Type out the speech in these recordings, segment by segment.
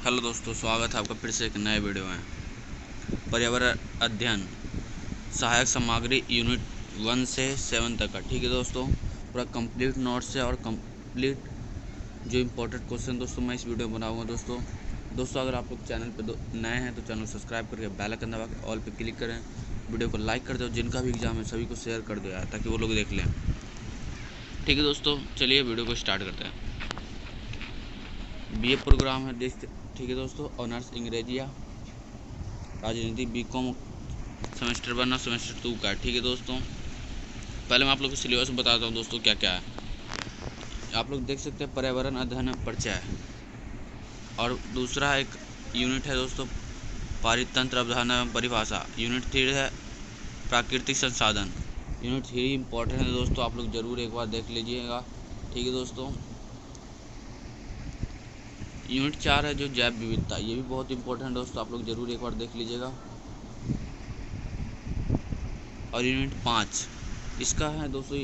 Hello दोस्तों, स्वागत है आपका फिर से एक नए वीडियो में। पर्यावरण अध्ययन सहायक सामग्री यूनिट 1 से 7 तक का। ठीक है दोस्तों, पूरा कंप्लीट नोट्स है और कंप्लीट जो इम्पोर्टेंट क्वेश्चन दोस्तों मैं इस वीडियो में बनाऊंगा। दोस्तों अगर आप लोग चैनल पे नए हैं तो चैनल सब्सक्राइब करके बेल आइकन दबा के ऑल पे क्लिक करें। वीडियो को लाइक कर दो, जिनका भी एग्जाम है सभी को शेयर कर दो यार, ताकि वो लोग देख लें। ठीक है दोस्तों, चलिए वीडियो को स्टार्ट करते हैं। BA प्रोग्राम है ठीक है दोस्तों, ऑनर्स अंग्रेजिया राजनीति BCom सेमेस्टर 1 और सेमेस्टर 2 का। ठीक है दोस्तों, पहले मैं आप लोग को सिलेबस बताता हूँ दोस्तों क्या क्या है। आप लोग देख सकते हैं पर्यावरण अध्ययन परिचय है, और दूसरा एक यूनिट है दोस्तों पारितंत्र अवधारणा एवं परिभाषा। यूनिट 3 है प्राकृतिक संसाधन। यूनिट 3 इम्पोर्टेंट है दोस्तों, आप लोग ज़रूर एक बार देख लीजिएगा। ठीक है दोस्तों, यूनिट 4 है जो जैव विविधता, ये भी बहुत इंपॉर्टेंट है दोस्तों, आप लोग ज़रूर एक बार देख लीजिएगा। और यूनिट 5 इसका है दोस्तों,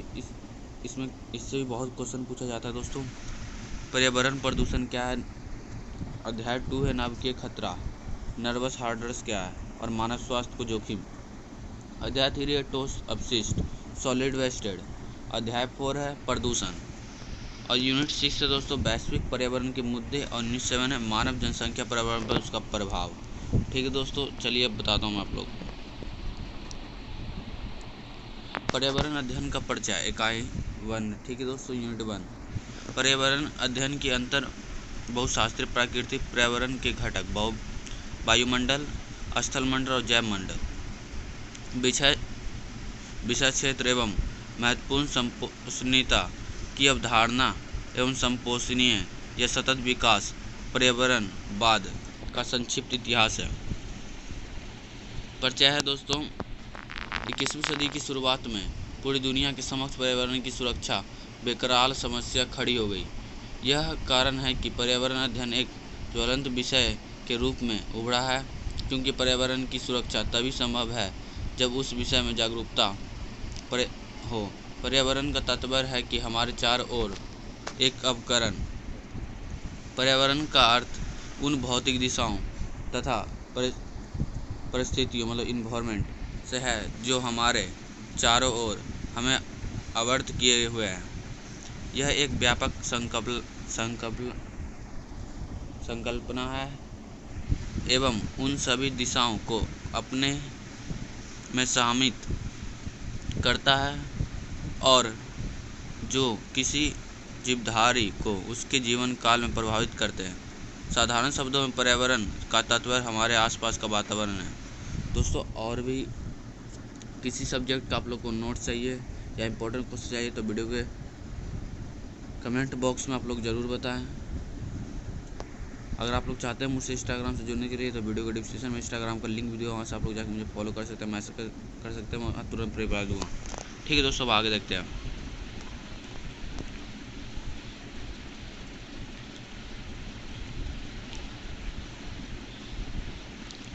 इसमें इससे भी बहुत क्वेश्चन पूछा जाता है दोस्तों। पर्यावरण प्रदूषण क्या है। अध्याय 2 है नाभिकीय खतरा, नर्वस हार्डर्स क्या है और मानव स्वास्थ्य को जोखिम। अध्याय 3 है ठोस अपशिष्ट, सॉलिड वेस्टेड। अध्याय 4 है प्रदूषण। और यूनिट 6 है दोस्तों वैश्विक पर्यावरण के मुद्दे। और यूनिट 7 है मानव जनसंख्या पर्यावरण पर उसका प्रभाव। ठीक है दोस्तों, चलिए अब बताता हूँ मैं आप लोग। पर्यावरण अध्ययन का परिचय इकाई 1। ठीक है दोस्तों, यूनिट 1 पर्यावरण अध्ययन की अंतर बहुशास्त्रीय प्राकृतिक पर्यावरण के घटक वायुमंडल, स्थलमंडल और जैव मंडल। विषय क्षेत्र एवं महत्वपूर्ण संपोषणीयता की अवधारणा एवं संपोषणीय या सतत विकास पर्यावरणवाद का संक्षिप्त इतिहास है। परिचय है दोस्तों, 21वीं सदी की शुरुआत में पूरी दुनिया के समक्ष पर्यावरण की सुरक्षा बेकरार समस्या खड़ी हो गई। यह कारण है कि पर्यावरण अध्ययन एक ज्वलंत विषय के रूप में उभरा है, क्योंकि पर्यावरण की सुरक्षा तभी संभव है जब उस विषय में जागरूकता हो। पर्यावरण का तात्पर्य है कि हमारे चारों ओर एक अवकरण। पर्यावरण का अर्थ उन भौतिक दिशाओं तथा परिस्थितियों मतलब इन्वायरमेंट से है जो हमारे चारों ओर हमें आवर्त किए हुए हैं। यह एक व्यापक संकल्पना है एवं उन सभी दिशाओं को अपने में शामिल करता है और जो किसी जीवधारी को उसके जीवन काल में प्रभावित करते हैं। साधारण शब्दों में पर्यावरण का तात्पर्य हमारे आसपास का वातावरण है। दोस्तों और भी किसी सब्जेक्ट का आप लोग को नोट चाहिए या इम्पोर्टेंट क्वेश्चन चाहिए तो वीडियो के कमेंट बॉक्स में आप लोग ज़रूर बताएं। अगर आप लोग चाहते हैं मुझसे इंस्टाग्राम से जुड़ने के लिए तो वीडियो के डिस्क्रिप्शन में इंस्टाग्राम का लिंक भी दिया, वहाँ से आप लोग जाकर मुझे फॉलो कर सकते हैं, मैसेज कर सकते हैं, मैं तुरंत रिप्लाई दूँगा। ठीक है दोस्तों, अब आगे देखते हैं।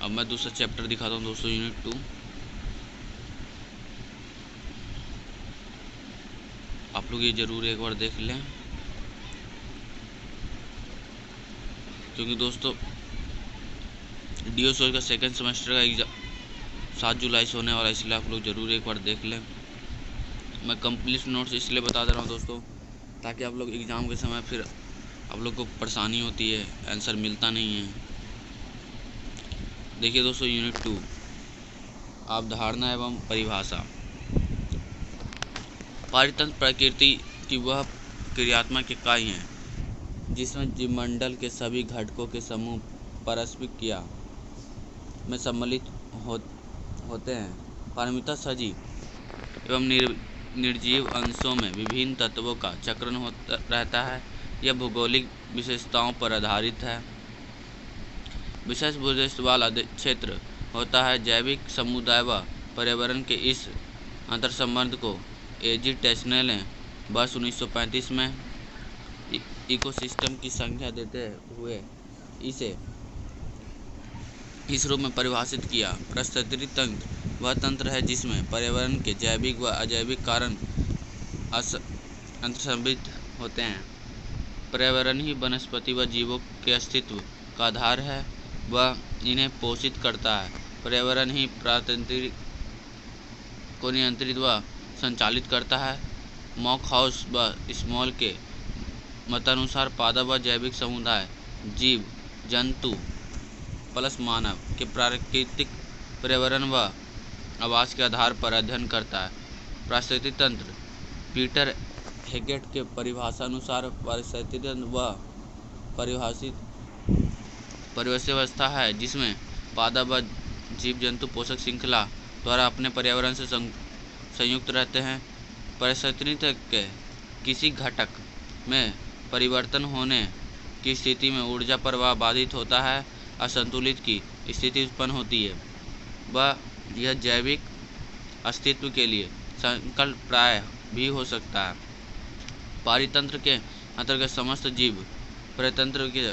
अब मैं दूसरा चैप्टर दिखाता हूँ दोस्तों, यूनिट 2। आप लोग ये ज़रूर एक बार देख लें, क्योंकि दोस्तों DO का सेकंड सेमेस्टर का एग्ज़ाम 7 जुलाई से होने वाला है, इसलिए आप लोग ज़रूर एक बार देख लें। मैं कंप्लीट नोट्स इसलिए बता दे रहा हूँ दोस्तों, ताकि आप लोग एग्ज़ाम के समय फिर आप लोग को परेशानी होती है, आंसर मिलता नहीं है। देखिए दोस्तों, यूनिट 2 अवधारणा एवं परिभाषा। पारितंत्र प्रकृति की वह क्रियात्मक इकाई है जिसमें जीवमंडल के सभी घटकों के समूह पारस्परिक क्रिया में सम्मिलित होते हैं। पारमिता सजीव एवं निर्जीव अंशों में विभिन्न तत्वों का चक्रण होता रहता है। यह भौगोलिक विशेषताओं पर आधारित है। विशेष भूविष्ट वाला क्षेत्र होता है। जैविक समुदाय व पर्यावरण के इस अंतर्संबंध को एजी टेस्नेल ने वर्ष 1935 में इकोसिस्टम की संज्ञा देते हुए इसे इस रूप में परिभाषित किया। पारिस्थितिकी तंत्र वह तंत्र है जिसमें पर्यावरण के जैविक व अजैविक कारण अंतर्संबंधित होते हैं। पर्यावरण ही वनस्पति व जीवों के अस्तित्व का आधार है, वह इन्हें पोषित करता है। पर्यावरण ही पारितंत्र को नियंत्रित व संचालित करता है। मॉकहाउस व स्मॉल के मतानुसार पादप व जैविक समुदाय जीव जंतु प्लस मानव के प्राकृतिक पर्यावरण व आवास के आधार पर अध्ययन करता है। पारिस्थितिक तंत्र पीटर हेगेट के परिभाषा अनुसार पारिस्थितिक तंत्र वह परिवेश व्यवस्था है जिसमें पादप व जीव जंतु पोषक श्रृंखला द्वारा अपने पर्यावरण से संयुक्त रहते हैं। पारिस्थितिक तंत्र के किसी घटक में परिवर्तन होने की स्थिति में ऊर्जा प्रवाह बाधित होता है, असंतुलित की स्थिति उत्पन्न होती है। वह यह जैविक अस्तित्व के लिए संकल्पप्राय भी हो सकता है। पारितंत्र के अंतर्गत समस्त जीव परितंत्र की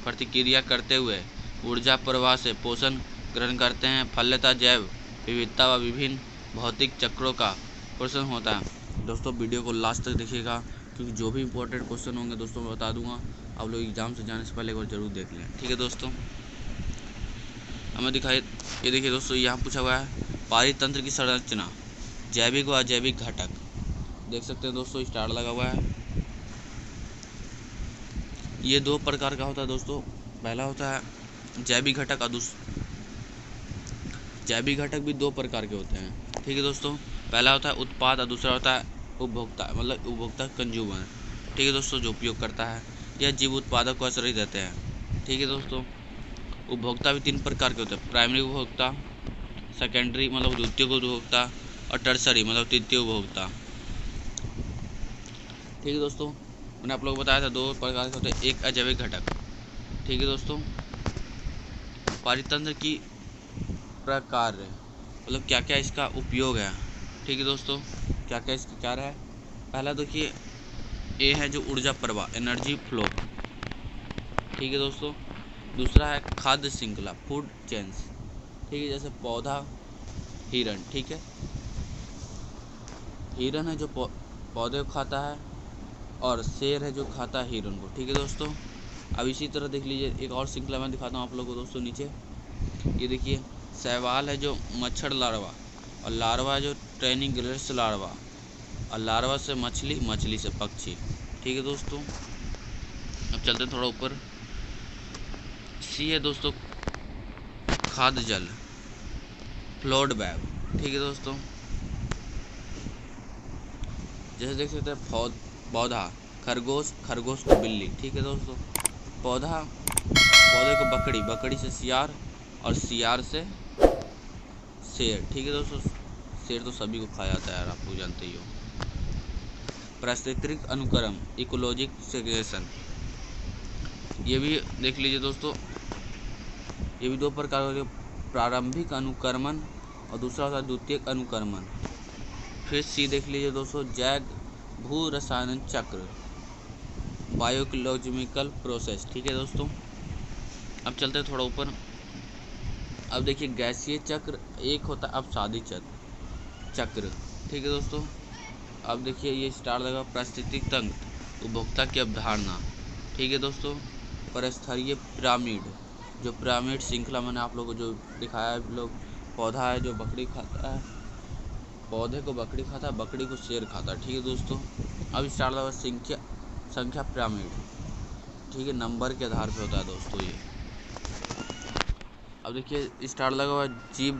प्रतिक्रिया करते हुए ऊर्जा प्रवाह से पोषण ग्रहण करते हैं। फलतः जैव विविधता व विभिन्न भौतिक चक्रों का पोषण होता है। दोस्तों वीडियो को लास्ट तक देखिएगा, क्योंकि जो भी इंपॉर्टेंट क्वेश्चन होंगे दोस्तों मैं बता दूंगा। आप लोग एग्जाम से जाने से पहले एक बार जरूर देख लें, ठीक है दोस्तों। हमें दिखाई ये देखिए दोस्तों, यहाँ पूछा हुआ है पारितंत्र की संरचना, जैविक व अजैविक घटक। देख सकते हैं दोस्तों स्टार लगा हुआ है। ये दो प्रकार का होता है दोस्तों। पहला होता है जैविक घटक और जैविक घटक भी दो प्रकार के होते हैं, ठीक है दोस्तों। पहला होता है उत्पाद और दूसरा होता है उपभोक्ता, मतलब उपभोक्ता कंज्यूमर, ठीक है दोस्तों, जो उपयोग करता है। यह जीव उत्पादक को आश्रय देते हैं, ठीक है दोस्तों। उपभोक्ता भी तीन प्रकार के होते हैं, प्राइमरी उपभोक्ता, सेकेंडरी मतलब द्वितीय उपभोक्ता, और टर्सरी मतलब तृतीय उपभोक्ता, ठीक है दोस्तों। मैंने आप लोगों को बताया था दो प्रकार के होते हैं, एक अजैविक घटक, ठीक है दोस्तों। पारितंत्र की प्रकार मतलब क्या क्या इसका उपयोग है, ठीक है दोस्तों, क्या क्या इसका कार्य है। पहला देखिए ए है जो ऊर्जा प्रवाह, एनर्जी फ्लो, ठीक है दोस्तों। दूसरा है खाद्य श्रृंखला, फूड चेन्स, ठीक है, जैसे पौधा हिरण, ठीक है, हिरण है जो पौधे को खाता है, और शेर है जो खाता है हिरण को, ठीक है दोस्तों। अब इसी तरह देख लीजिए एक और श्रृंखला मैं दिखाता हूँ आप लोगों को दोस्तों। नीचे ये देखिए शैवाल है जो मच्छर लार्वा, और लार्वा जो ट्रेनिग्रेस लार्वा, और लार्वा से मछली, मछली से पक्षी, ठीक है दोस्तों। अब चलते थोड़ा ऊपर। सी है दोस्तों खाद्य जल, फ्लोड वेब, ठीक है दोस्तों। जैसे देख सकते हैं पौधा खरगोश, खरगोश को बिल्ली, ठीक है दोस्तों। पौधे को बकरी, बकरी से सियार, और सियार से शेर, ठीक है दोस्तों। शेर तो सभी को खाया जाता है यार, आप लोग जानते ही हो। पारिस्थितिक अनुक्रम, इकोलॉजिक सेग्रेगेशन, ये भी देख लीजिए दोस्तों। ये भी दो प्रकार के, प्रारंभिक अनुक्रमण और दूसरा होता है द्वितीयक अनुक्रमण। फिर सी देख लीजिए दोस्तों, जैव भू रसायन चक्र, बायोलॉजिकल प्रोसेस, ठीक है दोस्तों। अब चलते हैं थोड़ा ऊपर। अब देखिए गैसीय चक्र, एक होता है अपसादी चक्र, ठीक है दोस्तों। अब देखिए ये स्टार लगा, पारिस्थितिक तंत्र, उपभोक्ता की अवधारणा, ठीक है दोस्तों। परस्थलीय पिरामिड, जो पिरामिड श्रृंखला मैंने आप लोगों को जो दिखाया है, लोग पौधा है जो बकरी खाता है, पौधे को बकरी खाता है, बकरी को शेर खाता है, ठीक है दोस्तों। अब स्टार लगा संख्या पिरामिड, ठीक है, नंबर के आधार पे होता है दोस्तों ये। अब देखिए स्टार लगा हुआ जीव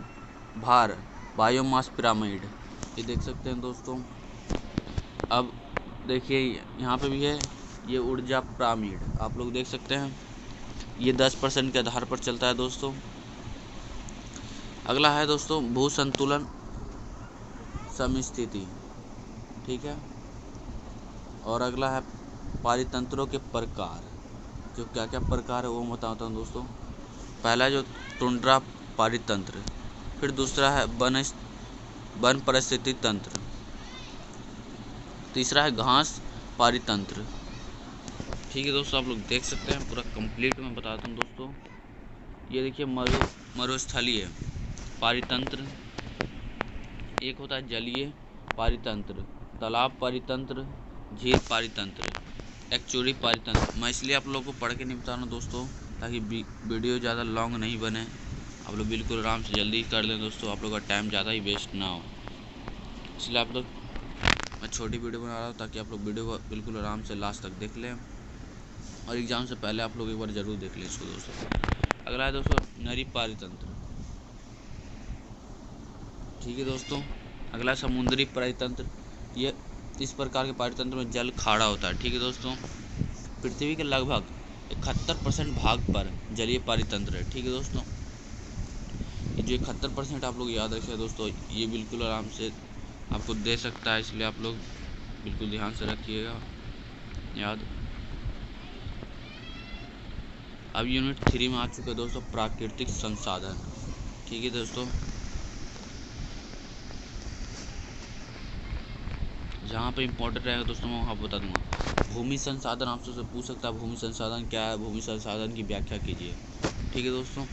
भार, बायोमास पिरामिड, ये देख सकते हैं दोस्तों। अब देखिए यहाँ पे भी है ये ऊर्जा पिरामिड, आप लोग देख सकते हैं, ये 10% के आधार पर चलता है दोस्तों। अगला है दोस्तों भू संतुलन समस्थिति, ठीक है। और अगला है पारितंत्रों के प्रकार, जो क्या क्या प्रकार है वो बताता हूँ दोस्तों। पहला जो टुंड्रा पारितंत्र, फिर दूसरा है वन पारिस्थितिक तंत्र, तीसरा है घास पारितंत्र, ठीक है दोस्तों। आप लोग देख सकते हैं पूरा कंप्लीट मैं बताता हूँ दोस्तों। ये देखिए मरुस्थलीय पारितंत्र, एक होता है जलीय पारितंत्र, तालाब पारितंत्र, झील पारितंत्र, एक्चुरी पारितंत्र। मैं इसलिए आप लोगों को पढ़ के नहीं बता रहा हूँ दोस्तों, ताकि वीडियो ज़्यादा लॉन्ग नहीं बने। आप लोग बिल्कुल आराम से जल्दी कर लें दोस्तों, आप लोग का टाइम ज़्यादा ही वेस्ट ना हो। इसलिए आप लोग, मैं छोटी वीडियो बना रहा हूँ ताकि आप लोग वीडियो को बिल्कुल आराम से लास्ट तक देख लें, और एग्ज़ाम से पहले आप लोग एक बार ज़रूर देख लें इसको दोस्तों। अगला है दोस्तों नदी पारितंत्र। ठीक है दोस्तों, अगला समुद्री पारितंत्र। ये इस प्रकार के पारितंत्र में जल खाड़ा होता है। ठीक है दोस्तों, पृथ्वी के लगभग 71% भाग पर जलीय पारितंत्र है। ठीक है दोस्तों, ये जो 71% आप लोग याद रखिए दोस्तों, ये बिल्कुल आराम से आपको दे सकता है, इसलिए आप लोग बिल्कुल ध्यान से रखिएगा याद। अब यूनिट 3 में आ चुके हैं दोस्तों प्राकृतिक संसाधन। ठीक है दोस्तों, जहाँ पे इम्पोर्टेंट रहेगा दोस्तों मैं वहाँ बता दूंगा। भूमि संसाधन आपसे पूछ सकता है, भूमि संसाधन क्या है, भूमि संसाधन की व्याख्या कीजिए। ठीक है दोस्तों,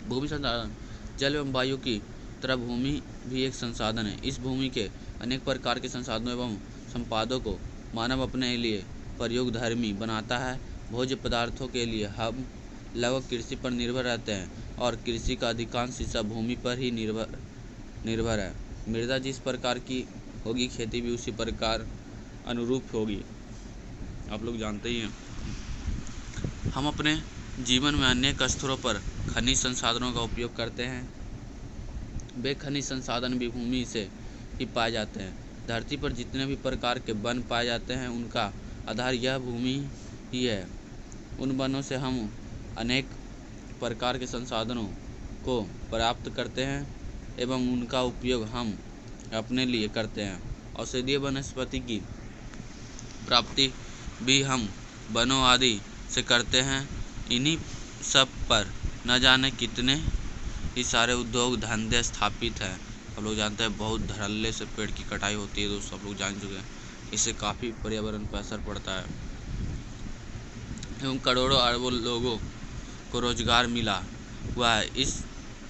भूमि संसाधन जल एवं वायु की तरह भूमि भी एक संसाधन है। इस भूमि के अनेक प्रकार के संसाधनों एवं संपादों को मानव अपने लिए प्रयोगधर्मी बनाता है। भोज्य पदार्थों के लिए हम लगभग कृषि पर निर्भर रहते हैं और कृषि का अधिकांश हिस्सा भूमि पर ही निर्भर है। मृदा जिस प्रकार की होगी, खेती भी उसी प्रकार अनुरूप होगी, आप लोग जानते ही हैं। हम अपने जीवन में अनेक स्तरों पर खनिज संसाधनों का उपयोग करते हैं। वे खनिज संसाधन भी भूमि से ही पाए जाते हैं। धरती पर जितने भी प्रकार के वन पाए जाते हैं उनका आधार यह भूमि ही है। उन वनों से हम अनेक प्रकार के संसाधनों को प्राप्त करते हैं एवं उनका उपयोग हम अपने लिए करते हैं। औषधीय वनस्पति की प्राप्ति भी हम वनों आदि से करते हैं। इन्हीं सब पर न जाने कितने ही सारे उद्योग धंधे स्थापित हैं। आप लोग जानते हैं बहुत धड़ल्ले से पेड़ की कटाई होती है दोस्तों, आप लोग जान चुके हैं। इससे काफ़ी पर्यावरण पर असर पड़ता है एवं करोड़ों अरबों लोगों को रोजगार मिला हुआ है। इस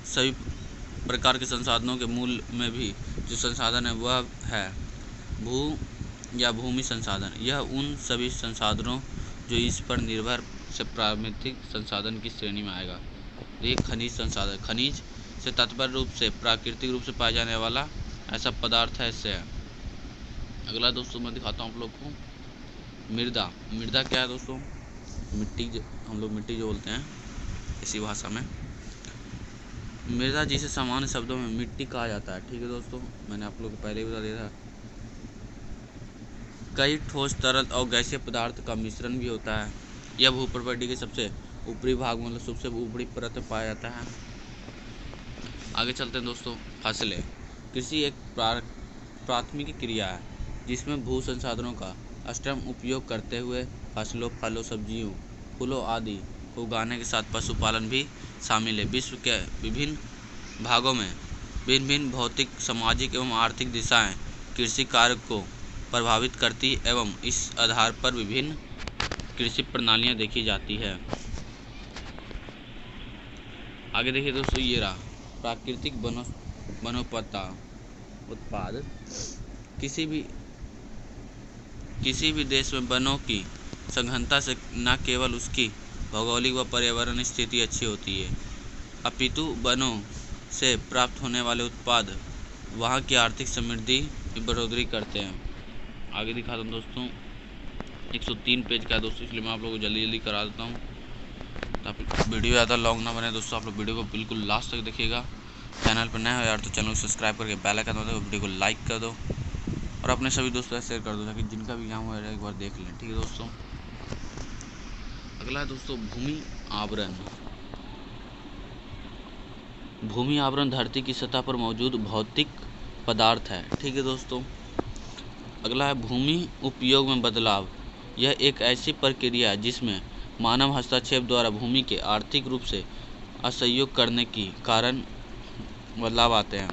सभी प्रकार के संसाधनों के मूल में भी जो संसाधन है वह है भू या भूमि संसाधन। यह उन सभी संसाधनों जो इस पर निर्भर से प्राकृतिक संसाधन की श्रेणी में आएगा। ये खनिज संसाधन, खनिज से तात्पर्य रूप से प्राकृतिक रूप से पाया जाने वाला ऐसा पदार्थ है, इससे है। अगला दोस्तों मैं दिखाता हूँ आप लोग को मृदा। मृदा क्या है दोस्तों? मिट्टी, हम लोग मिट्टी जो बोलते हैं इसी भाषा में। मृदा जिसे सामान्य शब्दों में मिट्टी कहा जाता है। ठीक है दोस्तों, मैंने आप लोग को पहले ही बता दिया था। कई ठोस, तरल और गैसीय पदार्थ का मिश्रण भी होता है। यह भूप्रकृति के सबसे ऊपरी भाग मतलब सबसे ऊपरी परत में पाया जाता है। आगे चलते हैं दोस्तों। फसलें। कृषि एक प्राथमिक क्रिया है जिसमें भू संसाधनों का अष्टम उपयोग करते हुए फसलों, फलों, सब्जियों, फूलों आदि को उगाने के साथ पशुपालन भी शामिल है। विश्व के विभिन्न भागों में भिन्न भिन्न भौतिक, सामाजिक एवं आर्थिक दिशाएं कृषि कार्य को प्रभावित करती एवं इस आधार पर विभिन्न कृषि प्रणालियां देखी जाती है। आगे देखिए दोस्तों, ये रहा प्राकृतिक वनोत्पाद। किसी भी देश में वनों की सघनता से न केवल उसकी भौगोलिक व पर्यावरण स्थिति अच्छी होती है, अपितु वनों से प्राप्त होने वाले उत्पाद वहाँ की आर्थिक समृद्धि में बढ़ोतरी करते हैं। आगे दिखाता हूँ दोस्तों, 103 पेज का है दोस्तों, इसलिए मैं आप लोगों को जल्दी जल्दी करा देता हूँ ताकि वीडियो ज़्यादा लॉन्ग ना बने। दोस्तों आप लोग वीडियो को बिल्कुल लास्ट तक देखिएगा। चैनल पर नए हो यार तो चैनल को सब्सक्राइब करके बेल आइकन दबा दो, वीडियो को लाइक कर दो और अपने सभी दोस्तों से शेयर कर दो ताकि जिनका भी एग्जाम हो एक बार देख लें। ठीक है दोस्तों, अगला है दोस्तों भूमि आवरण। भूमि आवरण धरती की सतह पर मौजूद भौतिक पदार्थ है। ठीक है दोस्तों, अगला है भूमि उपयोग में बदलाव। यह एक ऐसी प्रक्रिया है जिसमें मानव हस्तक्षेप द्वारा भूमि के आर्थिक रूप से असहयोग करने के कारण बदलाव आते हैं।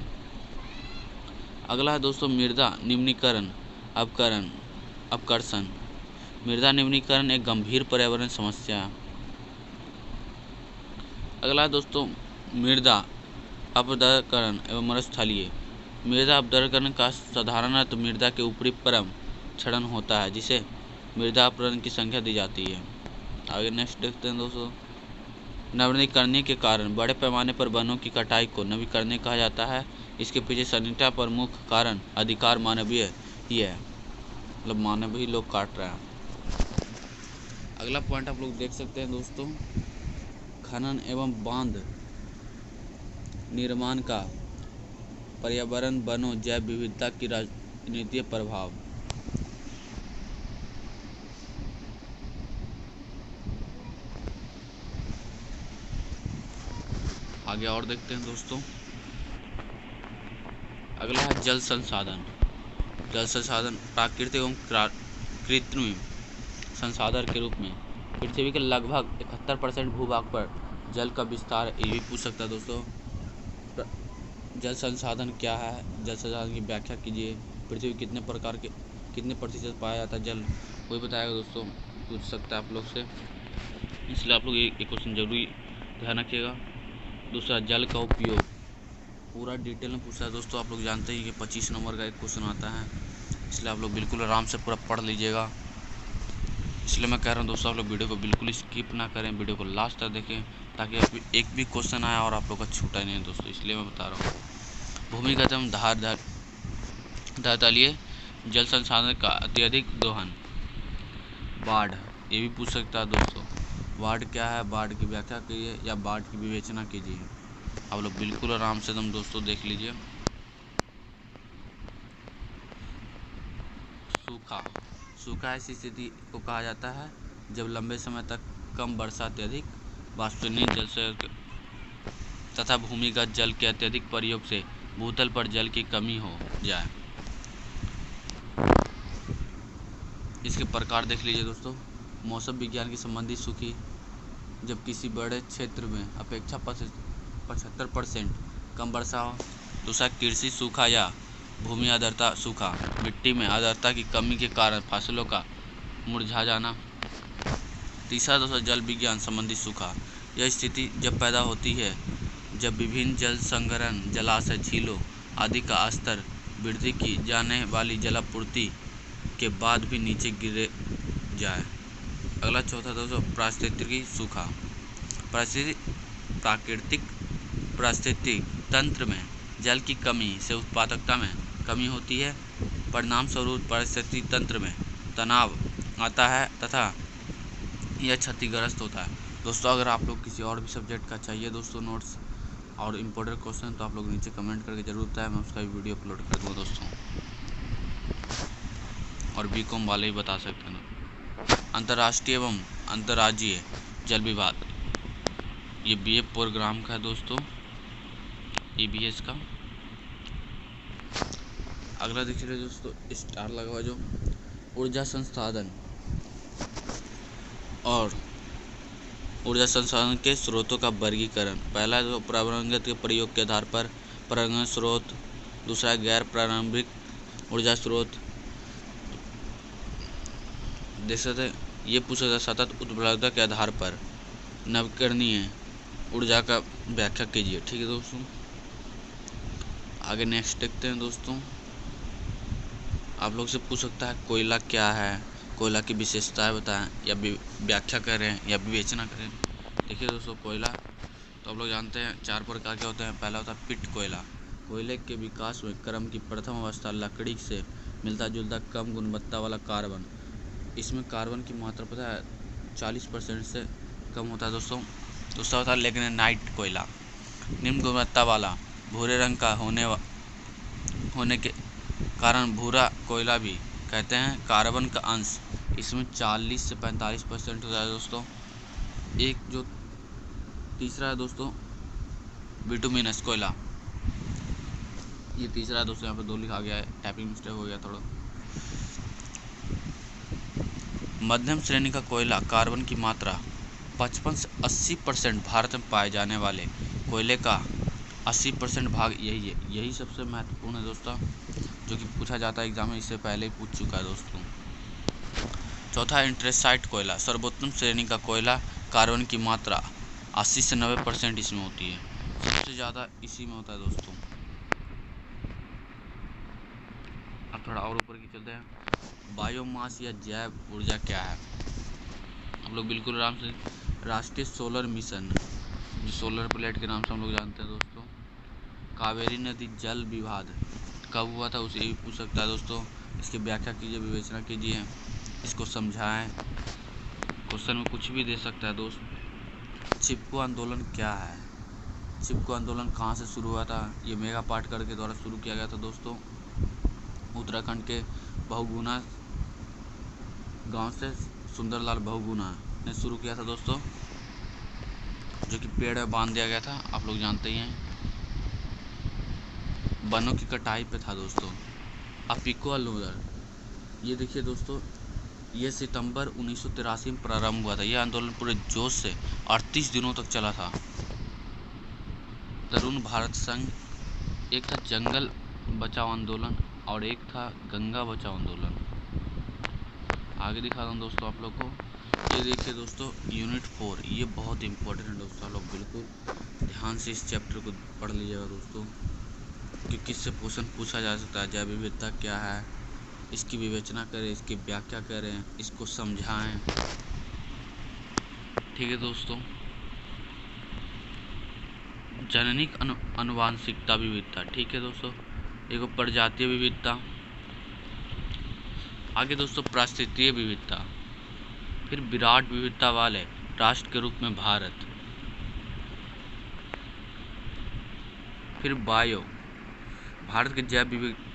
अगला है दोस्तों मृदा निम्नीकरण अपकर्षण। मृदा निम्नीकरण एक गंभीर पर्यावरण समस्या है। अगला है दोस्तों मृदा अपरदन एवं मरुस्थलीय। मृदा अपरदन का साधारण अर्थ मृदा के ऊपरी परम क्षरण होता है, जिसे मृदा अपरदन की संख्या दी जाती है। आगे नेक्स्ट देखते हैं दोस्तों, नवीनीकरण के कारण बड़े पैमाने पर वनों की कटाई को नवीकरण कहा जाता है। इसके पीछे संहिता पर मुख्य कारण अधिकार मानवीय ही है, मतलब मानव ही लोग काट रहे हैं। अगला पॉइंट आप लोग देख सकते हैं दोस्तों, खनन एवं बांध निर्माण का पर्यावरण, वनों, जैव विविधता की राजनीतिक प्रभाव। आगे और देखते हैं दोस्तों, अगला है जल संसाधन। जल संसाधन प्राकृतिक एवं कृत्रिम संसाधन के रूप में पृथ्वी के लगभग 71% भूभाग पर जल का विस्तार। ये भी पूछ सकता है दोस्तों, जल संसाधन क्या है, जल संसाधन की व्याख्या कीजिए। पृथ्वी कितने प्रकार के कितने प्रतिशत पाया जाता है जल, कोई बताएगा दोस्तों, पूछ सकता है आप लोग से, इसलिए आप लोग एक क्वेश्चन जरूरी ध्यान रखिएगा। दूसरा, जल का उपयोग पूरा डिटेल में पूछा है दोस्तों। आप लोग जानते हैं कि 25 नंबर का एक क्वेश्चन आता है, इसलिए आप लोग बिल्कुल आराम से पूरा पढ़ लीजिएगा। इसलिए मैं कह रहा हूँ दोस्तों, आप लोग वीडियो को बिल्कुल स्किप ना करें, वीडियो को लास्ट तक देखें, ताकि एक भी क्वेश्चन आया और आप लोग का छूटा नहीं है दोस्तों, इसलिए मैं बता रहा हूँ। भूमिगत एवं धरातलीय जल संसाधन का अत्यधिक दोहन। बाढ़, ये भी पूछ सकता है दोस्तों, बाढ़ क्या है, बाढ़ की व्याख्या कीजिए या बाढ़ की विवेचना कीजिए। आप लोग बिल्कुल आराम से तुम दोस्तों देख लीजिए। सूखा, सूखा ऐसी स्थिति को कहा जाता है जब लंबे समय तक कम वर्षा, अत्यधिक वाष्पनीय जल से तथा भूमिगत जल के अत्यधिक प्रयोग से भूतल पर जल की कमी हो जाए। इसके प्रकार देख लीजिए दोस्तों, मौसम विज्ञान की संबंधी सूखी, जब किसी बड़े क्षेत्र में अपेक्षा 75% कम वर्षा हो। दूसरा, कृषि सूखा या भूमि आर्द्रता सूखा, मिट्टी में आर्द्रता की कमी के कारण फसलों का मुरझा जाना। तीसरा दोस्तों, जल विज्ञान संबंधी सूखा, यह स्थिति जब पैदा होती है जब विभिन्न जल संग्रहण, जलाशय, झीलों आदि का स्तर वृद्धि की जाने वाली जलापूर्ति के बाद भी नीचे गिरे जाए। अगला चौथा दोस्तों, पारिस्थितिकी सूखा, प्राकृतिक पारिस्थितिक तंत्र में जल की कमी से उत्पादकता में कमी होती है। परिणाम स्वरूप पारिस्थितिक तंत्र में तनाव आता है तथा यह क्षतिग्रस्त होता है। दोस्तों, अगर आप लोग किसी और भी सब्जेक्ट का चाहिए दोस्तों नोट्स और इम्पोर्टेंट क्वेश्चन, तो आप लोग नीचे कमेंट करके जरूर बताएं, मैं उसका भी वीडियो अपलोड कर दूँगा दोस्तों। और बीकॉम वाले ही बता सकते हैं। अंतर्राष्ट्रीय एवं अंतर्राज्यीय जल विवाद, ये बीए प्रोग्राम का है दोस्तों, EBS का। अगला देखिए दोस्तों, स्टार लगा हुआ जो ऊर्जा संसाधन और ऊर्जा संसाधन के स्रोतों का वर्गीकरण। पहला जो प्रारंभिक के प्रयोग के आधार पर प्रारंभिक स्रोत, दूसरा गैर प्रारंभिक ऊर्जा स्रोत। देख सकते ये पूछा था, सतत उपलब्धता के आधार पर नवीकरणीय ऊर्जा का व्याख्या कीजिए। ठीक है दोस्तों, आगे नेक्स्ट देखते हैं दोस्तों। आप लोग से पूछ सकता है कोयला क्या है, कोयला की विशेषताएं बताएं या व्याख्या करें या विवेचना करें। देखिए दोस्तों, कोयला तो आप लोग जानते हैं 4 प्रकार के होते हैं। पहला होता है पिट कोयला, कोयले के विकास में क्रम की प्रथम अवस्था लकड़ी से मिलता जुलता कम गुणवत्ता वाला कार्बन। इसमें कार्बन की मात्रा पता है 40% से कम होता है दोस्तों। दूसरा होता है लिग्नाइट कोयला, निम्न गुणवत्ता वाला भूरे रंग का होने के कारण भूरा कोयला भी कहते हैं। कार्बन का अंश इसमें 40 से 45% होता है दोस्तों। एक जो तीसरा है दोस्तों बिटुमिनस कोयला, ये तीसरा है दोस्तों, यहाँ पे 2 लिखा गया है, टाइपिंग मिस्टेक हो गया थोड़ा। मध्यम श्रेणी का कोयला, कार्बन की मात्रा 55 से 80%, भारत में पाए जाने वाले कोयले का 80% भाग यही है। यही सबसे महत्वपूर्ण है दोस्तों, जो कि पूछा जाता है एग्जाम में, इससे पहले ही पूछ चुका है दोस्तों। चौथा इंटरेसाइट कोयला, सर्वोत्तम श्रेणी का कोयला, कार्बन की मात्रा 80 से 90% इसमें होती है, सबसे ज़्यादा इसी में होता है दोस्तों। अब थोड़ा और ऊपर की चलते हैं। बायोमास या जैव ऊर्जा क्या है, आप लोग बिल्कुल आराम से। राष्ट्रीय सोलर मिशन जो सोलर प्लेट के नाम से हम लोग जानते हैं दोस्तों। कावेरी नदी जल विवाद कब हुआ था, उसे भी पूछ सकता है दोस्तों। इसकी व्याख्या कीजिए, विवेचना कीजिए, इसको समझाएं। क्वेश्चन में कुछ भी दे सकता है दोस्त। चिपको आंदोलन क्या है? चिपको आंदोलन कहाँ से शुरू हुआ था? ये मेगा पाटकर के द्वारा शुरू किया गया था दोस्तों। उत्तराखंड के बहुगुणा गांव से सुंदरलाल बहुगुणा ने शुरू किया था दोस्तों, जो कि पेड़ में बांध दिया गया था, आप लोग जानते ही हैं। वनों की कटाई पे था दोस्तों। अपिको आंदोलन, ये देखिए दोस्तों, ये सितंबर 1983 में प्रारंभ हुआ था। यह आंदोलन पूरे जोश से 38 दिनों तक चला था। तरुण भारत संघ, एक था जंगल बचाओ आंदोलन और एक था गंगा बचाओ आंदोलन। आगे दिखा दूँ दोस्तों आप लोग को। ये देखिए दोस्तों, यूनिट 4, ये बहुत इंपॉर्टेंट है दोस्तों। आप लोग बिल्कुल ध्यान से इस चैप्टर को पढ़ लीजिएगा दोस्तों, क्योंकि इससे क्वेश्चन पूछा जा सकता है। जैव विविधता क्या है, इसकी विवेचना करें, इसकी व्याख्या करें, इसको समझाएं। ठीक है दोस्तों। जननिक अनुवांशिकता विविधता, ठीक है दोस्तों, एक प्रजातीय विविधता। आगे दोस्तों पारिस्थितिकीय विविधता, फिर विराट विविधता वाले राष्ट्र के रूप में भारत, फिर भारत के जैव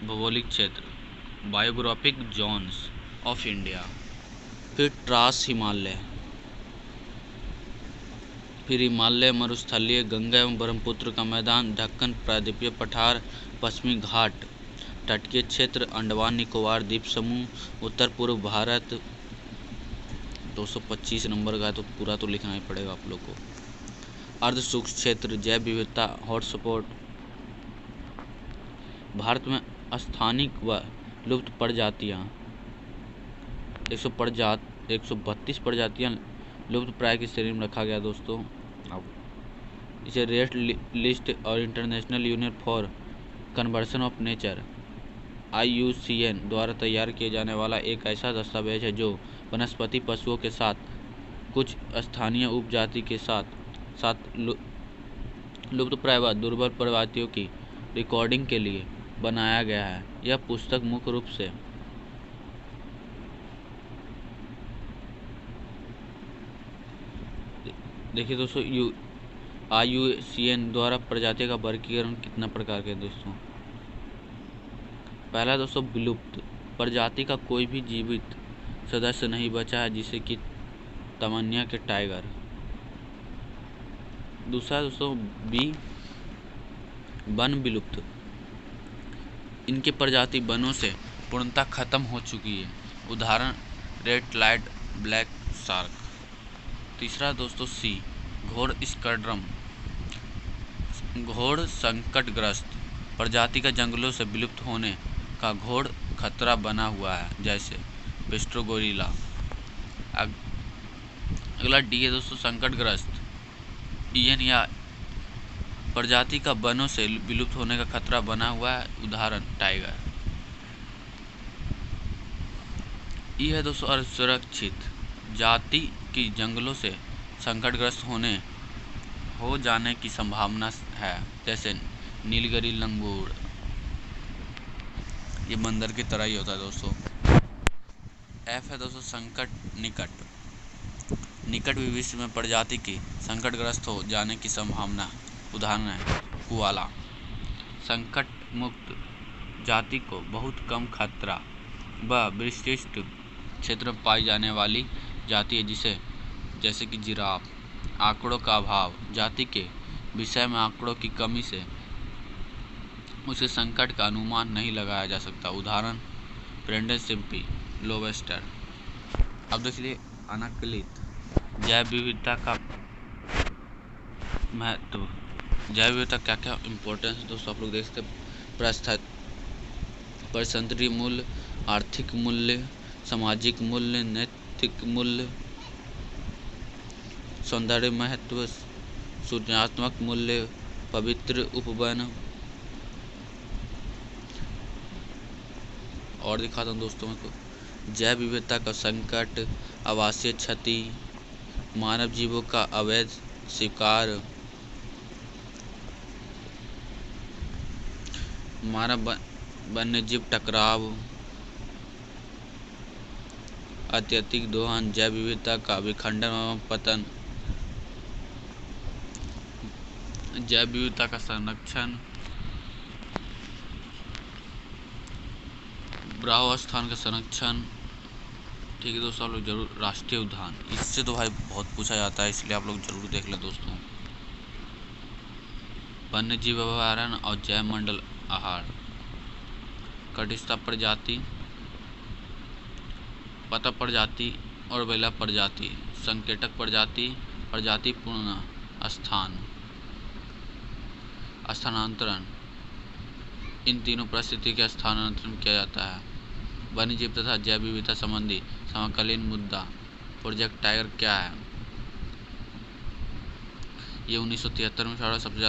भौगोलिक क्षेत्र, बायोग्राफिक जोन्स ऑफ इंडिया, फिर ट्रांस हिमालय, फिर हिमालय मरुस्थलीय, गंगा एवं ब्रह्मपुत्र का मैदान, दक्कन प्रायद्वीपीय पठार, पश्चिमी घाट, तटीय क्षेत्र, अंडमान निकोबार द्वीप समूह, उत्तर पूर्व भारत। 225 नंबर का है तो पूरा तो लिखना ही पड़ेगा आप लोग को। अर्ध शुष्क क्षेत्र, जैव विविधता हॉटस्पॉट, भारत में स्थानिक व लुप्त प्रजातियाँ 132 प्रजातियाँ लुप्त प्राय की श्रेणी में रखा गया दोस्तों। अब इसे रेड लिस्ट और international union for conversion of nature IUCN द्वारा तैयार किए जाने वाला एक ऐसा दस्तावेज है जो वनस्पति पशुओं के साथ कुछ स्थानीय उपजाति के साथ लुप्तप्राय व दुर्लभ प्रजातियों की रिकॉर्डिंग के लिए बनाया गया है। यह पुस्तक मुख्य रूप से देखिए दोस्तों, IUCN द्वारा प्रजातियों का वर्गीकरण कितना प्रकार के दोस्तों। पहला दोस्तों, विलुप्त प्रजाति का कोई भी जीवित सदस्य नहीं बचा है, जिसे कि तमन्या के टाइगर। दूसरा दोस्तों, बी वन विलुप्त, इनकी प्रजाति वनों से पूर्णतः खत्म हो चुकी है, उदाहरण रेड लाइट ब्लैक शार्क। तीसरा दोस्तों, सी घोड़ स्कर्ड्रम, घोड़ संकटग्रस्त प्रजाति का जंगलों से विलुप्त होने का घोड़ खतरा बना हुआ है, जैसे पेस्ट्रो गोरिल्ला। अगला डी है दोस्तों, संकटग्रस्त ईएन या प्रजाति का वनों से विलुप्त होने का खतरा बना हुआ है, उदाहरण टाइगर। ये है दोस्तों, असुरक्षित जाति की जंगलों से संकटग्रस्त हो जाने की संभावना है, जैसे नीलगिरी लंगूर। ये बंदर की तरह ही होता है दोस्तों। एफ है दोस्तों, संकट निकट भविष्य में प्रजाति की संकटग्रस्त हो जाने की संभावना, उदाहरण है कुआला। संकट मुक्त जाति को बहुत कम खतरा व विशिष्ट क्षेत्र में पाई जाने वाली जाति है, जैसे कि जिराफ। आंकड़ों का अभाव, जाति के विषय में आंकड़ों की कमी से उसे संकट का अनुमान नहीं लगाया जा सकता, उदाहरण ब्रेंडन सिम्पी लोवेस्टर। अब देख लीजिए अनाकलित जैव विविधता का महत्व। जैव विविधता क्या क्या इम्पोर्टेंस दोस्तों आप लोग देख सकते हैं। परिसंतरी मूल्य, आर्थिक मूल्य, सामाजिक मूल्य, नैतिक मूल्य, सौंदर्य महत्व, सृजनात्मक मूल्य, पवित्र उपवन। और दिखाता हूँ दोस्तों को, जैव विविधता का संकट, आवासीय क्षति, मानव जीवों का अवैध शिकार, मानव वन्यजीव टकराव, अत्यधिक दोहन, जैव विविधता का विखंडन एवं पतन, जैव विविधता का संरक्षण, ब्राह्मण स्थान का संरक्षण। ठीक है दोस्तों, आप लोग जरूर राष्ट्रीय उद्यान, इससे तो भाई बहुत पूछा जाता है, इसलिए आप लोग जरूर देख लें दोस्तों। वन्य जीव अभयारण्य और जैव मंडल आहार, कटिस्था प्रजाति, पता प्रजाति और बेला प्रजाति, संकेतक प्रजाति, प्रजाति पुनः स्थान, स्थानांतरण, इन तीनों परिस्थिति के स्थानांतरण किया जाता है। वन्यजीव तथा जैव विविधता संबंधी समकालीन मुद्दा, प्रोजेक्ट टाइगर क्या है? ये 1973 में सबसे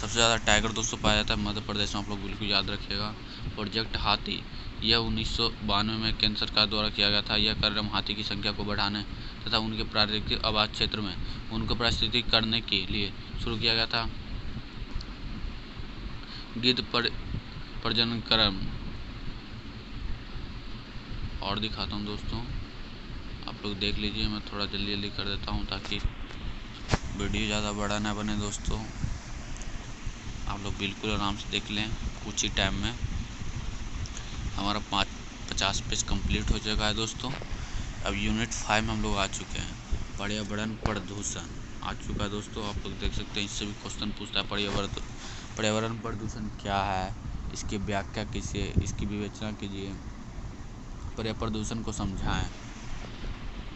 ज़्यादा टाइगर दोस्तों पाया जाता है मध्य प्रदेश में, आप लोग बिल्कुल याद रखिएगा। प्रोजेक्ट हाथी, यह 1992 में केंद्र सरकार द्वारा किया गया था। यह कार्यक्रम हाथी की संख्या को बढ़ाने तथा उनके प्राकृतिक आवास क्षेत्र में उनको पारिस्थितिक करने के लिए शुरू किया गया था। गिद्ध प्रजनन क्रम, और दिखाता हूँ दोस्तों, आप लोग देख लीजिए। मैं थोड़ा जल्दी कर देता हूँ ताकि वीडियो ज़्यादा बड़ा ना बने दोस्तों। आप लोग बिल्कुल आराम से देख लें, कुछ ही टाइम में हमारा 50 पेज कंप्लीट हो जाएगा है दोस्तों। अब यूनिट 5 में हम लोग आ चुके हैं, पर्यावरण प्रदूषण आ चुका है दोस्तों। आप लोग देख सकते हैं, इससे भी क्वेश्चन पूछता है पर्यावरण प्रदूषण क्या है, इसकी व्याख्या कीजिए, इसकी विवेचना कीजिए, प्रदूषण को समझाएं।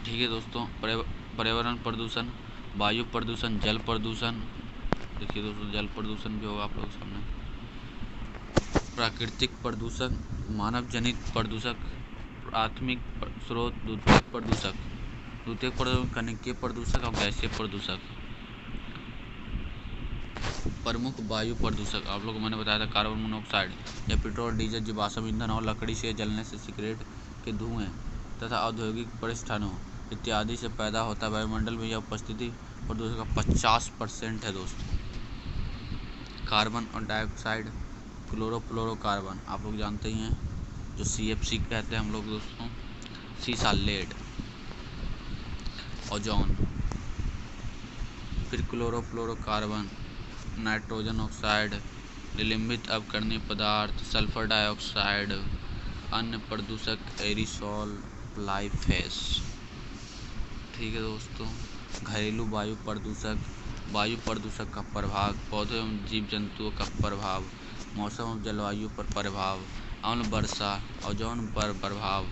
ठीक है दोस्तों, पर्यावरण प्रदूषण, वायु प्रदूषण, जल प्रदूषण, देखिए दोस्तों जल प्रदूषण भी होगा आप लोग सामने, प्राकृतिक प्रदूषक, मानव जनित प्रदूषक, प्राथमिक स्रोत, द्वितीयक प्रदूषक, कणिकीय प्रदूषक और गैसीय प्रदूषक। प्रमुख वायु प्रदूषक आप लोगों को मैंने बताया था, कार्बन मोनोऑक्साइड, यह पेट्रोल, डीजल, जीवाश्म ईंधन और लकड़ी से जलने से सिगरेट के धुएं तथा औद्योगिक प्रतिष्ठानों इत्यादि से पैदा होता है। वायुमंडल में यह उपस्थिति प्रदूषण का 50% है दोस्तों। कार्बन और डाइऑक्साइड, क्लोरोफ्लोरोकार्बन आप लोग जानते ही हैं, जो CFC कहते हैं हम लोग दोस्तों, सीसा, लेड, ओजोन, फिर क्लोरोफ्लोरोकार्बन, नाइट्रोजन ऑक्साइड, निलंबित अपकरणीय पदार्थ, सल्फर डाइऑक्साइड, अन्य प्रदूषक, एरिसोल, फ्लाई फैश। ठीक है दोस्तों, घरेलू वायु प्रदूषक का प्रभाव, पौधों एवं जीव जंतुओं का प्रभाव, मौसम और जलवायु पर प्रभाव, अम्ल वर्षा, ओजोन पर प्रभाव।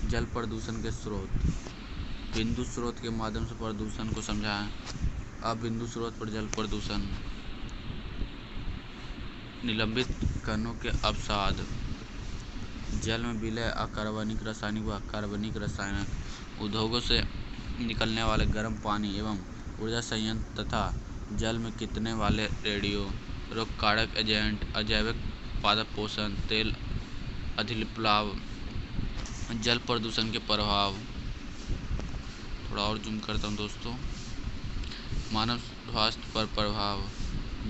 जल प्रदूषण के स्रोत, बिंदु स्रोत के माध्यम से प्रदूषण को समझाएं। अब बिंदु स्रोत पर जल प्रदूषण, निलंबित कणों के अवसाद, जल में विलय, अकार्बनिक रासायनिक व कार्बनिक रासायनिक, उद्योगों से निकलने वाले गर्म पानी एवं ऊर्जा संयंत्र तथा जल में गिरने वाले रेडियो रोगकारक एजेंट, अजैविक पादप पोषण, तेल अधिप्लाव, जल प्रदूषण के प्रभाव। थोड़ा और जूम करता हूँ दोस्तों, मानव स्वास्थ्य पर प्रभाव,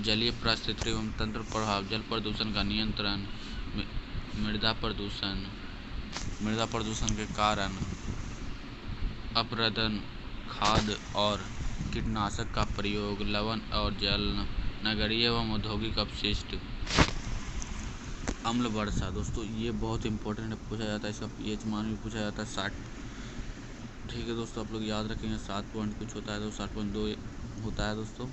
जलीय पारिस्थितिकी एवं तंत्र प्रभाव, जल प्रदूषण का नियंत्रण, मृदा प्रदूषण के कारण, अपरदन, खाद और कीटनाशक का प्रयोग, लवण और जल, नगरीय एवं औद्योगिक अपशिष्ट, अम्ल वर्षा। दोस्तों ये बहुत इंपॉर्टेंट है, पूछा जाता है, इसका pH मान भी पूछा जाता है 60। ठीक है दोस्तों, आप लोग याद रखेंगे 7 पॉइंट कुछ होता है तो 7.2 होता है दोस्तों।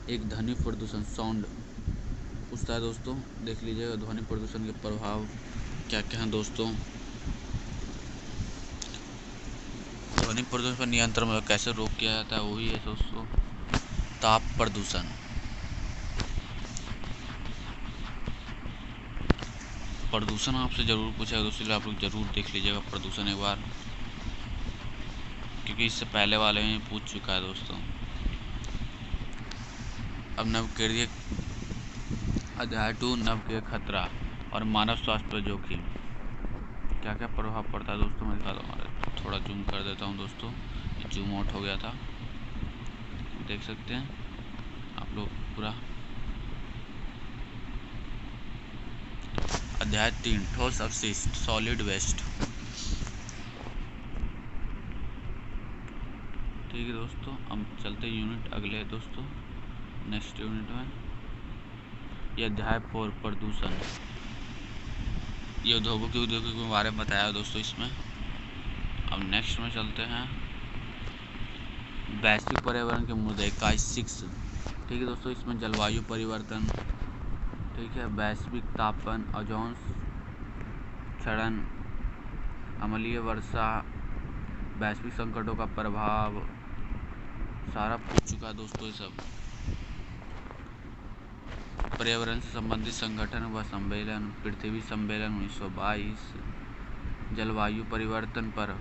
एक ध्वनि प्रदूषण, साउंड पूछता है दोस्तों, देख लीजिएगा ध्वनि प्रदूषण के प्रभाव क्या क्या हैं दोस्तों। ध्वनि प्रदूषण पर नियंत्रण में कैसे रोक किया जाता है, वही है दोस्तों ताप प्रदूषण। प्रदूषण आपसे जरूर पूछेगा दोस्तों, इसलिए आप लोग जरूर देख लीजिएगा प्रदूषण एक बार, क्योंकि इससे पहले वाले में पूछ चुका है दोस्तों। अब नवक्रिय अध्याय 2, नवक्रिय खतरा और मानव स्वास्थ्य पर जोखिम। क्या क्या प्रभाव पड़ता है दोस्तों मैं दिखाता हूँ। थोड़ा जूम कर देता हूँ दोस्तों, ये जूम आउट हो गया था, देख सकते हैं आप लोग पूरा। अध्याय 3 ठोस अपशिष्ट सॉलिड वेस्ट। ठीक है दोस्तों, हम चलते यूनिट अगले दोस्तों नेक्स्ट यूनिट में। ये अध्याय 4 प्रदूषण, ये उद्योगों के बारे में बताया दोस्तों इसमें। अब नेक्स्ट में चलते हैं वैश्विक पर्यावरण के मुद्दे इकाई 6। ठीक है दोस्तों, इसमें जलवायु परिवर्तन, ठीक है, वैश्विक तापन, ओजोन क्षरण, अम्लीय वर्षा, वैश्विक संकटों का प्रभाव, सारा पूछ चुका है दोस्तों ये सब। पर्यावरण से संबंधित संगठन व सम्मेलन, पृथ्वी सम्मेलन 1922, जलवायु परिवर्तन पर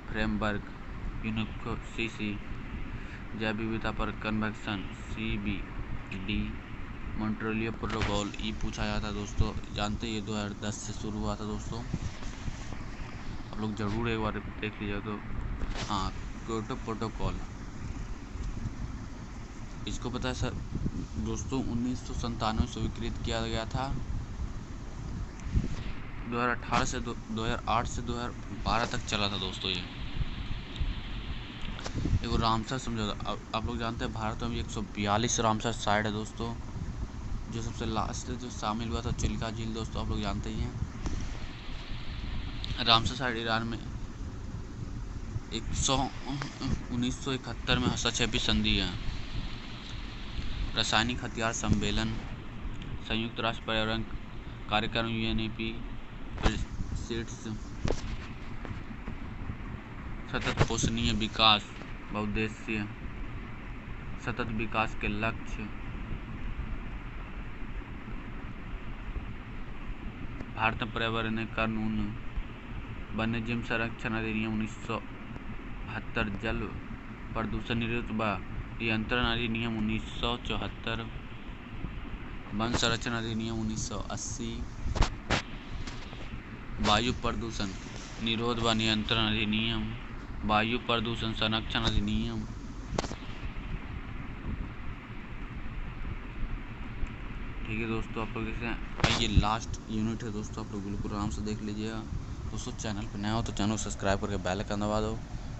फ्रेमवर्क UNFCCC, जैव विविधता पर कन्वेंशन CBD, मॉन्ट्रियल प्रोटोकॉल, ये पूछा जाता है दोस्तों, जानते ये 2010 से शुरू हुआ था दोस्तों, आप लोग ज़रूर एक बार देख लीजिए। तो हाँ, क्योटो प्रोटोकॉल, इसको पता है सर दोस्तों 1997 से स्वीकृत किया गया था। 2008 से 2012 तक चला था दोस्तों ये। एगो रामसर समझौता, आप लोग जानते हैं भारत में 142 रामसर साइट है दोस्तों। जो सबसे लास्ट जो शामिल हुआ था चिल्का झील दोस्तों, आप लोग जानते ही हैं। रामसर साइट ईरान में 1971 में हस्तक्षेपी संधि है। रासायनिक हथियार सम्मेलन, संयुक्त राष्ट्र पर्यावरण कार्यक्रम UNEP, सतत पोषणीय विकास बहुउद्देशीय सतत विकास के लक्ष्य, भारत पर्यावरण कानून, वन्यजीव संरक्षण अधिनियम 1972, जल प्रदूषण निरोध व नियंत्रण अधिनियम 1974, वन संरक्षण अधिनियम 1980, वायु प्रदूषण निरोध व नियंत्रण अधिनियम, वायु प्रदूषण संरक्षण अधिनियम। ठीक है दोस्तों, आप लोग जैसे ये लास्ट यूनिट है दोस्तों, आप लोग बिल्कुल आराम से देख लीजिएगा दोस्तों। चैनल पर नया हो तो चैनल को सब्सक्राइब करके बेल आइकन दबा दो,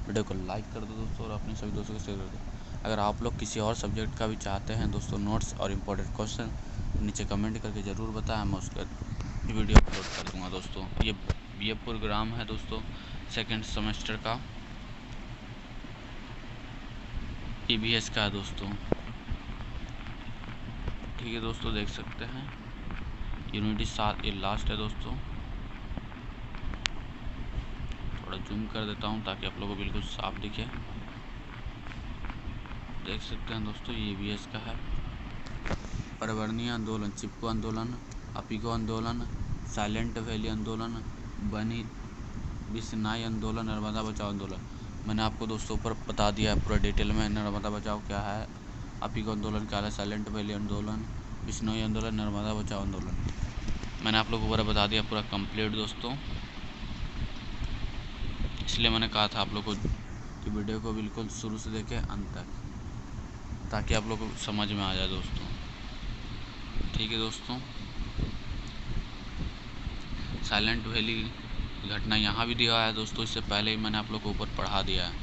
वीडियो को लाइक कर दो दोस्तों, और अपने सभी दोस्तों को शेयर कर दो। अगर आप लोग किसी और सब्जेक्ट का भी चाहते हैं दोस्तों नोट्स और इम्पोर्टेंट क्वेश्चन, नीचे कमेंट करके ज़रूर बताएं, मैं उसका वीडियो अपलोड कर दूँगा दोस्तों। ये प्रोग्राम है दोस्तों सेकेंड सेमेस्टर का, EVS का है दोस्तों। ठीक है दोस्तों, देख सकते हैं यूनिटी 7 ये लास्ट है दोस्तों। थोड़ा जूम कर देता हूँ ताकि आप लोगों को बिल्कुल साफ दिखे। देख सकते हैं दोस्तों ये EVS का है। पर्यावरणीय आंदोलन, चिपको आंदोलन, अपिको आंदोलन, साइलेंट वैली आंदोलन, बनी बिश्नाई आंदोलन, नर्मदा बचाओ आंदोलन। मैंने आपको दोस्तों ऊपर बता दिया है पूरा डिटेल में, नर्मदा बचाओ क्या है, अपिको आंदोलन क्या है, साइलेंट वैली आंदोलन, बिश्नोई आंदोलन, नर्मदा बचाओ आंदोलन। मैंने आप लोगों को ऊपर बता दिया पूरा कंप्लीट दोस्तों, इसलिए मैंने कहा था आप लोग को कि वीडियो को बिल्कुल शुरू से देखें अंत तक, ताकि आप लोग को समझ में आ जाए दोस्तों। ठीक है दोस्तों, साइलेंट वैली घटना यहाँ भी दिया है दोस्तों, इससे पहले ही मैंने आप लोग को ऊपर पढ़ा दिया है।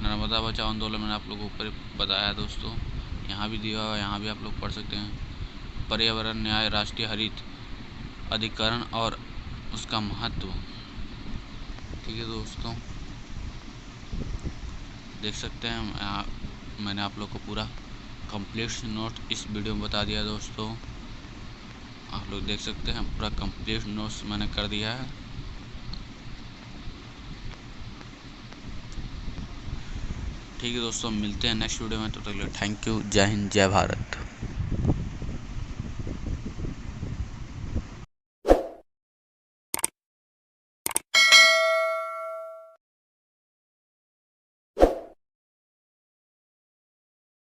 नर्मदा बचाओ आंदोलन मैंने आप लोग को ऊपर बताया दोस्तों, यहाँ भी दिया हुआ, यहाँ भी आप लोग पढ़ सकते हैं। पर्यावरण न्याय, राष्ट्रीय हरित अधिकरण और उसका महत्व। ठीक है दोस्तों, देख सकते हैं मैंने आप लोग को पूरा कंप्लीट नोट इस वीडियो में बता दिया दोस्तों। आप लोग देख सकते हैं पूरा कंप्लीट नोट्स मैंने कर दिया है। ठीक है दोस्तों, मिलते हैं नेक्स्ट वीडियो में, तो तक के लिए थैंक यू, जय हिंद, जय भारत।